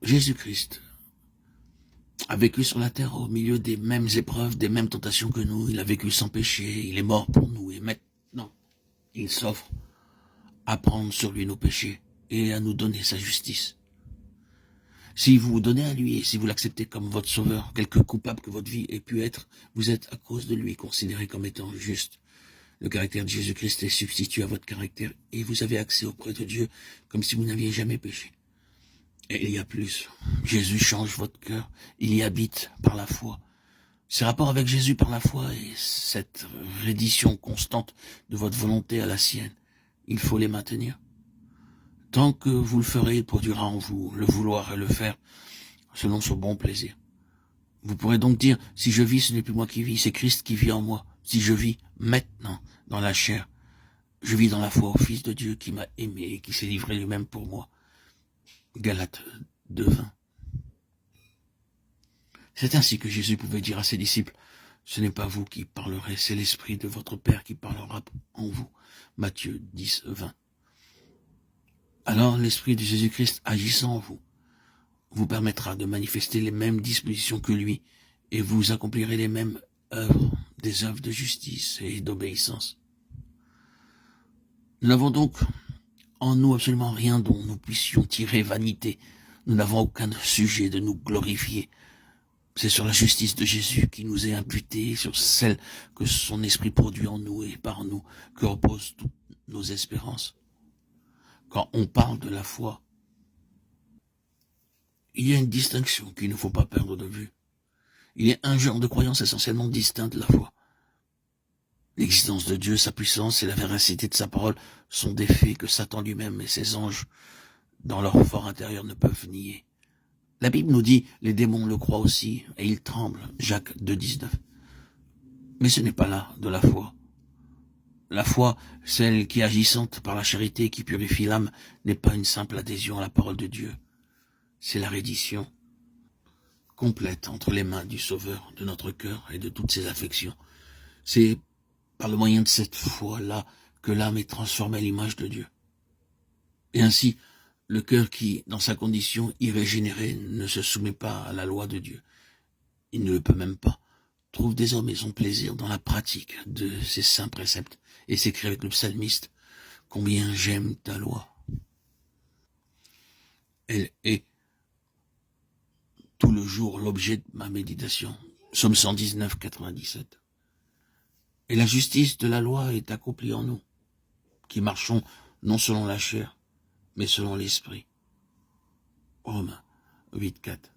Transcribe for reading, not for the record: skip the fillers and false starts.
Jésus-Christ a vécu sur la terre au milieu des mêmes épreuves, des mêmes tentations que nous. Il a vécu sans péché, il est mort pour nous. Et maintenant, il s'offre à prendre sur lui nos péchés et à nous donner sa justice. Si vous vous donnez à lui et si vous l'acceptez comme votre sauveur, quelque coupable que votre vie ait pu être, vous êtes à cause de lui considéré comme étant juste. Le caractère de Jésus-Christ est substitué à votre caractère et vous avez accès auprès de Dieu comme si vous n'aviez jamais péché. Et il y a plus. Jésus change votre cœur. Il y habite par la foi. Ces rapports avec Jésus par la foi et cette reddition constante de votre volonté à la sienne, il faut les maintenir. Tant que vous le ferez, il produira en vous le vouloir et le faire selon son bon plaisir. Vous pourrez donc dire, si je vis, ce n'est plus moi qui vis, c'est Christ qui vit en moi. Si je vis maintenant dans la chair, je vis dans la foi au Fils de Dieu qui m'a aimé et qui s'est livré lui-même pour moi. Galates 2:20. C'est ainsi que Jésus pouvait dire à ses disciples, ce n'est pas vous qui parlerez, c'est l'Esprit de votre Père qui parlera en vous. Matthieu 10:20. Alors l'Esprit de Jésus-Christ agissant en vous, vous permettra de manifester les mêmes dispositions que lui et vous accomplirez les mêmes œuvres, des œuvres de justice et d'obéissance. Nous n'avons donc en nous absolument rien dont nous puissions tirer vanité. Nous n'avons aucun sujet de nous glorifier. C'est sur la justice de Jésus qui nous est imputée, sur celle que son esprit produit en nous et par nous, que reposent toutes nos espérances. Quand on parle de la foi, il y a une distinction qu'il ne faut pas perdre de vue. Il y a un genre de croyance essentiellement distinct de la foi. L'existence de Dieu, sa puissance et la véracité de sa parole sont des faits que Satan lui-même et ses anges, dans leur fort intérieur, ne peuvent nier. La Bible nous dit, les démons le croient aussi, et ils tremblent, Jacques 2,19. Mais ce n'est pas là de la foi. La foi, celle qui agissante par la charité et qui purifie l'âme, n'est pas une simple adhésion à la parole de Dieu. C'est la reddition complète entre les mains du Sauveur de notre cœur et de toutes ses affections. C'est par le moyen de cette foi-là que l'âme est transformée à l'image de Dieu. Et ainsi, le cœur qui, dans sa condition irrégénérée, ne se soumet pas à la loi de Dieu, il ne le peut même pas, trouve désormais son plaisir dans la pratique de ses saints préceptes et s'écrit avec le psalmiste, « Combien j'aime ta loi !» Elle est tout le jour l'objet de ma méditation. Psaume 119, 97. Et la justice de la loi est accomplie en nous, qui marchons non selon la chair, mais selon l'esprit. Romains 8, 4.